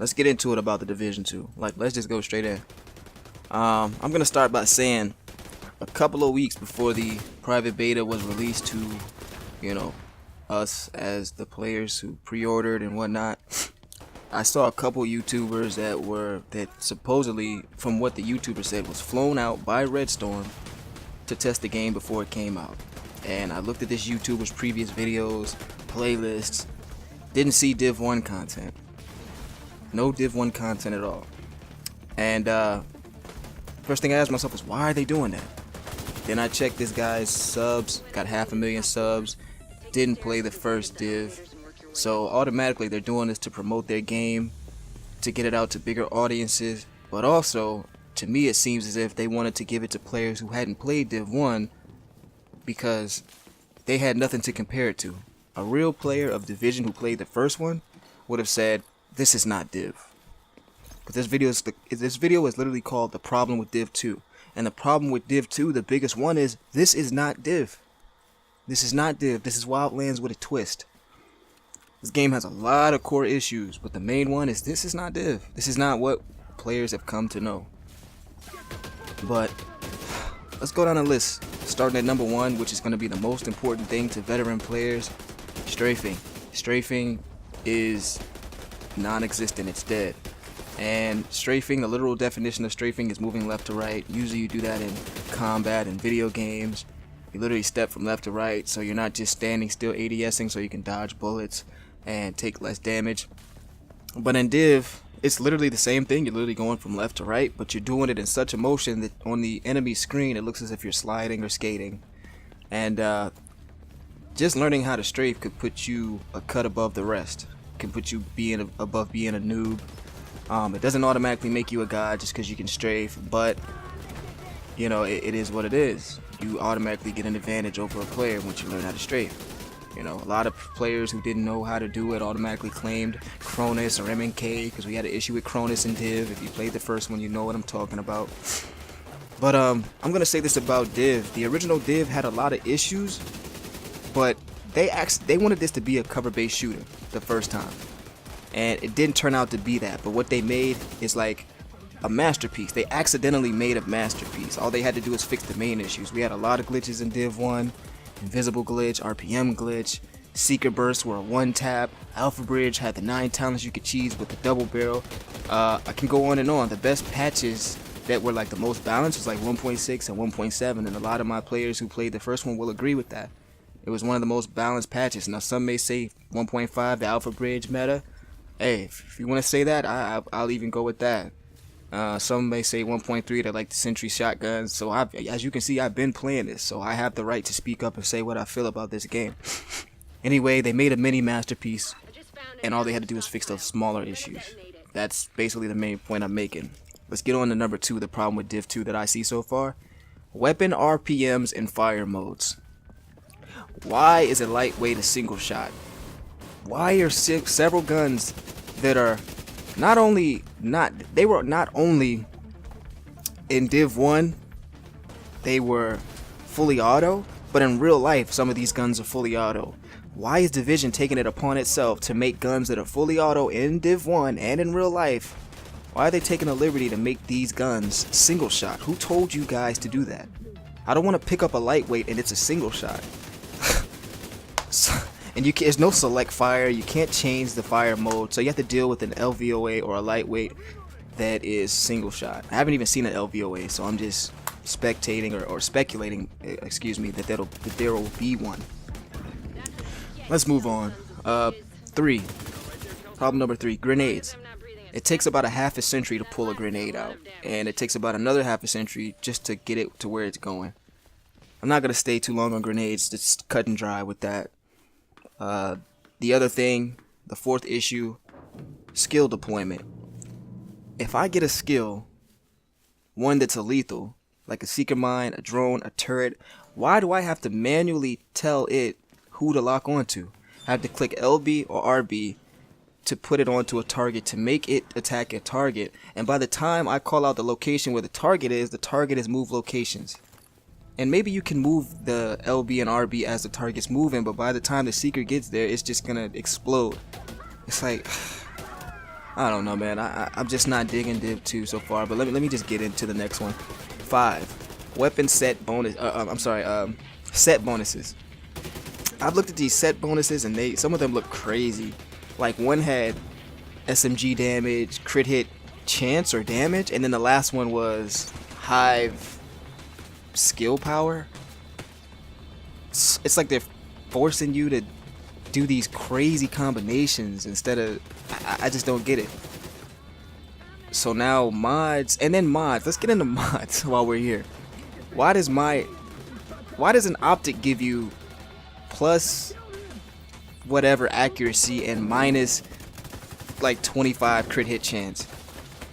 let's get into it about the Division 2. Like, let's just go straight in. I'm gonna start by saying a couple of weeks before the private beta was released to, you know, us as the players who pre-ordered and whatnot, I saw a couple YouTubers that supposedly, from what the YouTuber said, was flown out by Red Storm to test the game before it came out. And I looked at this YouTuber's previous videos, playlists, didn't see Div 1 content. No Div 1 content at all. And first thing I asked myself was, why are they doing that? Then I checked this guy's subs, got 500,000 subs, didn't play the first Div. So automatically they're doing this to promote their game, to get it out to bigger audiences. But also, to me it seems as if they wanted to give it to players who hadn't played Div 1 because they had nothing to compare it to. A real player of Division who played the first one would have said, this is not Div. But this video is literally called The Problem with Div 2. And the problem with Div 2, the biggest one, is this is not Div. This is not Div. This is Wildlands with a twist. This game has a lot of core issues, but the main one is this is not Div. This is not what players have come to know. But let's go down the list. Starting at number 1, which is going to be the most important thing to veteran players, strafing. Strafing is non-existent. It's dead. And strafing, the literal definition of strafing is moving left to right. Usually you do that in combat and video games. You literally step from left to right, so you're not just standing still ADSing so you can dodge bullets and take less damage. But in Div, it's literally the same thing. You're literally going from left to right, but you're doing it in such a motion that on the enemy screen it looks as if you're sliding or skating. And just learning how to strafe could put you a cut above the rest. Can put you above being a noob. It doesn't automatically make you a god just because you can strafe, but you know, it is what it is. You automatically get an advantage over a player once you learn how to strafe. You know, a lot of players who didn't know how to do it automatically claimed Cronus or MNK because we had an issue with Cronus in Div. If you played the first one, you know what I'm talking about. But I'm gonna say this about Div. The original Div had a lot of issues, but they wanted this to be a cover-based shooter the first time. And it didn't turn out to be that, but what they made is like a masterpiece. They accidentally made a masterpiece. All they had to do was fix the main issues. We had a lot of glitches in Div 1. Invisible glitch, RPM glitch, Seeker bursts were a one tap, Alpha Bridge had the 9 talents you could cheese with the double barrel. I can go on and on. The best patches that were like the most balanced was like 1.6 and 1.7, and a lot of my players who played the first one will agree with that. It was one of the most balanced patches. Now some may say 1.5, the Alpha Bridge meta. Hey, if you want to say that, I'll even go with that. Some may say 1.3, they like the Sentry shotguns. So as you can see, I've been playing this, so I have the right to speak up and say what I feel about this game. Anyway, they made a mini masterpiece, and all they had to do was fix those smaller issues. That's basically the main point I'm making. Let's get on to number 2, the problem with Div 2 that I see so far. Weapon RPMs and fire modes. Why is it lightweight a single shot? Why are several guns that are not only in Div 1 they were fully auto, but in real life some of these guns are fully auto. Why is Division taking it upon itself to make guns that are fully auto in Div 1 and in real life? Why are they taking a liberty to make these guns single shot? Who told you guys to do that? I don't want to pick up a lightweight and it's a single shot. And there's no select fire, you can't change the fire mode, so you have to deal with an LVOA or a lightweight that is single shot. I haven't even seen an LVOA, so I'm just spectating or speculating, excuse me, that there will be one. Let's move on. 3. Problem number 3, grenades. It takes about a half a century to pull a grenade out, and it takes about another half a century just to get it to where it's going. I'm not going to stay too long on grenades, just cut and dry with that. The other thing, the 4th issue, skill deployment. If I get a skill, one that's a lethal, like a seeker mine, a drone, a turret, why do I have to manually tell it who to lock onto? I have to click LB or RB to put it onto a target to make it attack a target, and by the time I call out the location where the target is move locations. And maybe you can move the LB and RB as the target's moving, but by the time the seeker gets there, it's just gonna explode. It's like, I don't know, man. I'm just not digging Div 2 so far. But let me just get into the next one. 5. Weapon set bonus. I'm sorry. Set bonuses. I've looked at these set bonuses and some of them look crazy. Like one had SMG damage, crit hit chance or damage, and then the last one was Hive skill power. It's like they're forcing you to do these crazy combinations instead of I just don't get it. So now mods, and then mods. Let's get into mods while we're here. Why does an optic give you plus whatever accuracy and minus like 25 crit hit chance?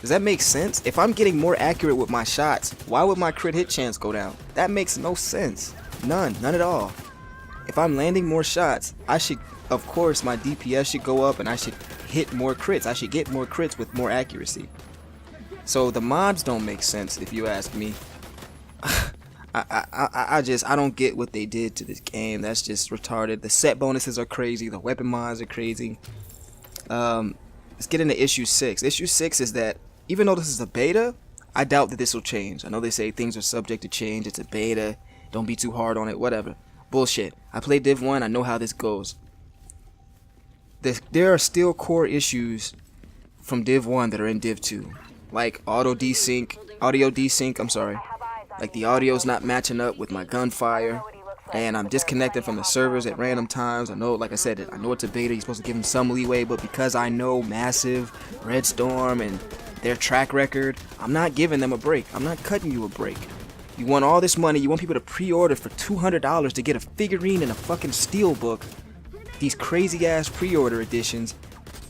Does that make sense? If I'm getting more accurate with my shots, why would my crit hit chance go down? That makes no sense. None at all. If I'm landing more shots, I should, of course, my DPS should go up and I should hit more crits. I should get more crits with more accuracy. So the mods don't make sense if you ask me. I don't get what they did to this game. That's just retarded. The set bonuses are crazy. The weapon mods are crazy. Let's get into issue 6. Issue 6 is that even though this is a beta, I doubt that this will change. I know they say things are subject to change. It's a beta. Don't be too hard on it. Whatever. Bullshit. I played Div 1. I know how this goes. There are still core issues from Div 1 that are in Div 2. Like audio desync, I'm sorry. Like the audio's not matching up with my gunfire. And I'm disconnected from the servers at random times. I know, like I said, I know it's a beta. You're supposed to give them some leeway. But because I know Massive, Red Storm, and their track record, I'm not giving them a break. I'm not cutting you a break. You want all this money. You want people to pre-order for $200 to get a figurine and a fucking steelbook. These crazy ass pre-order editions.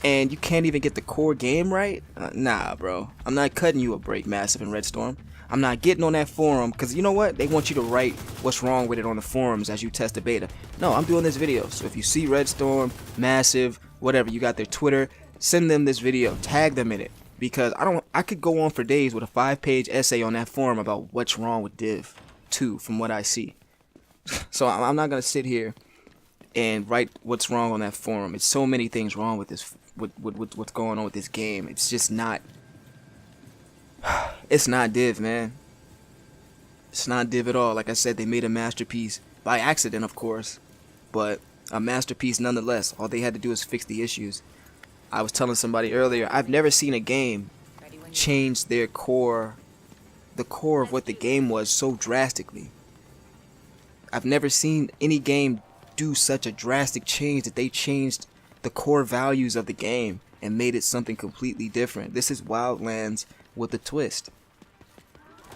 And you can't even get the core game right? Nah, bro. I'm not cutting you a break, Massive and Red Storm. I'm not getting on that forum, because you know what? They want you to write what's wrong with it on the forums as you test the beta. No, I'm doing this video. So if you see Red Storm, Massive, whatever, you got their Twitter, send them this video. Tag them in it. Because I could go on for days with a 5-page essay on that forum about what's wrong with Div 2 from what I see. So I'm not going to sit here and write what's wrong on that forum. It's so many things wrong with this, with what's going on with this game. It's just not... It's not Div, man. It's not Div at all. Like I said, they made a masterpiece by accident, of course, but a masterpiece nonetheless. All they had to do is fix the issues. I was telling somebody earlier, I've never seen a game change their core, the core of what the game was, so drastically. I've never seen any game do such a drastic change that they changed the core values of the game and made it something completely different. This is Wildlands with a twist.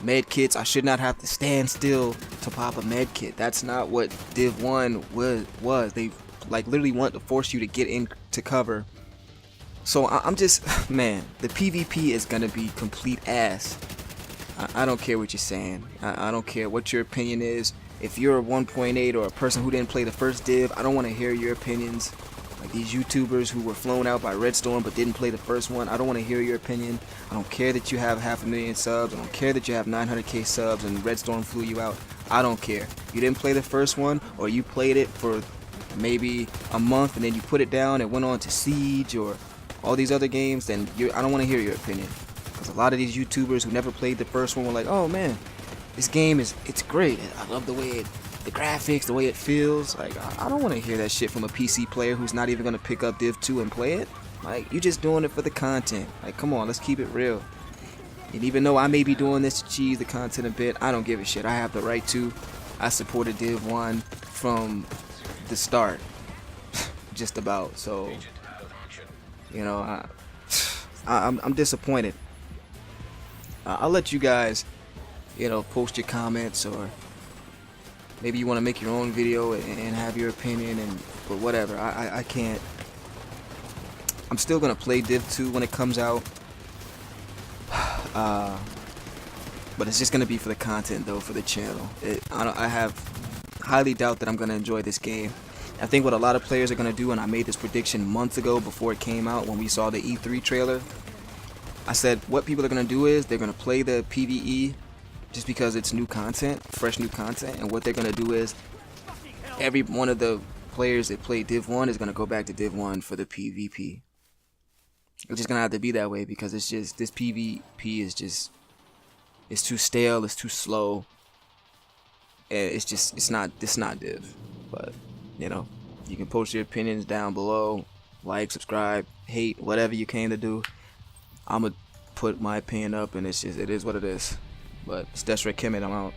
Med kits, I should not have to stand still to pop a med kit. That's not what Div 1 was. They like literally want to force you to get into cover. So I'm just, man, the PvP is gonna be complete ass. I don't care what you're saying. I don't care what your opinion is. If you're a 1.8 or a person who didn't play the first Div, I don't want to hear your opinions. Like these YouTubers who were flown out by Red Storm but didn't play the first one, I don't want to hear your opinion. I don't care that you have 500,000 subs. I don't care that you have 900k subs and Red Storm flew you out. I don't care. You didn't play the first one, or you played it for maybe a month and then you put it down and went on to Siege or all these other games, then I don't want to hear your opinion. Because a lot of these YouTubers who never played the first one were like, oh man, this game it's great. I love the way the graphics, the way it feels. Like, I don't want to hear that shit from a PC player who's not even going to pick up Div 2 and play it. Like, you're just doing it for the content. Like, come on, let's keep it real. And even though I may be doing this to cheese the content a bit, I don't give a shit. I have the right to. I supported Div 1 from the start. Just about. So, you know, I'm disappointed. I'll let you guys, you know, post your comments, or maybe you want to make your own video and have your opinion, but whatever. I can't. I'm still gonna play Div 2 when it comes out, but it's just gonna be for the content, though, for the channel. I have highly doubt that I'm gonna enjoy this game. I think what a lot of players are gonna do, and I made this prediction months ago before it came out when we saw the E3 trailer. I said what people are gonna do is they're gonna play the PvE just because it's new content, fresh new content, and what they're gonna do is every one of the players that play Div 1 is gonna go back to Div 1 for the PvP. It's just gonna have to be that way because it's just this PvP is just it's too stale, it's too slow, and it's not div. But you know, you can post your opinions down below, like, subscribe, hate, whatever you came to do. I'ma put my opinion up, and it is what it is. But it's Deshret Kemet, I'm out.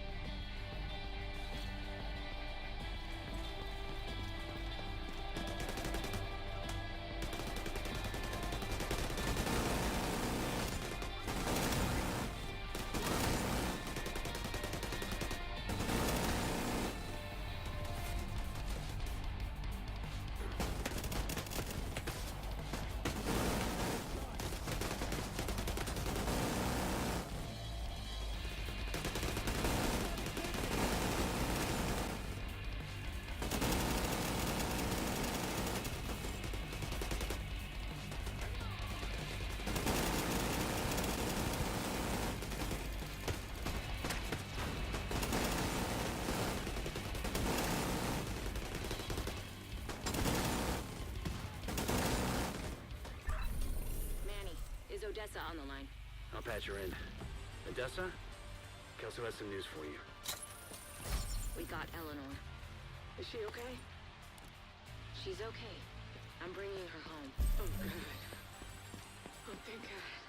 Odessa on the line. I'll patch her in. Odessa? Kelso has some news for you. We got Eleanor. Is she okay? She's okay. I'm bringing her home. Oh, good. Oh, thank God.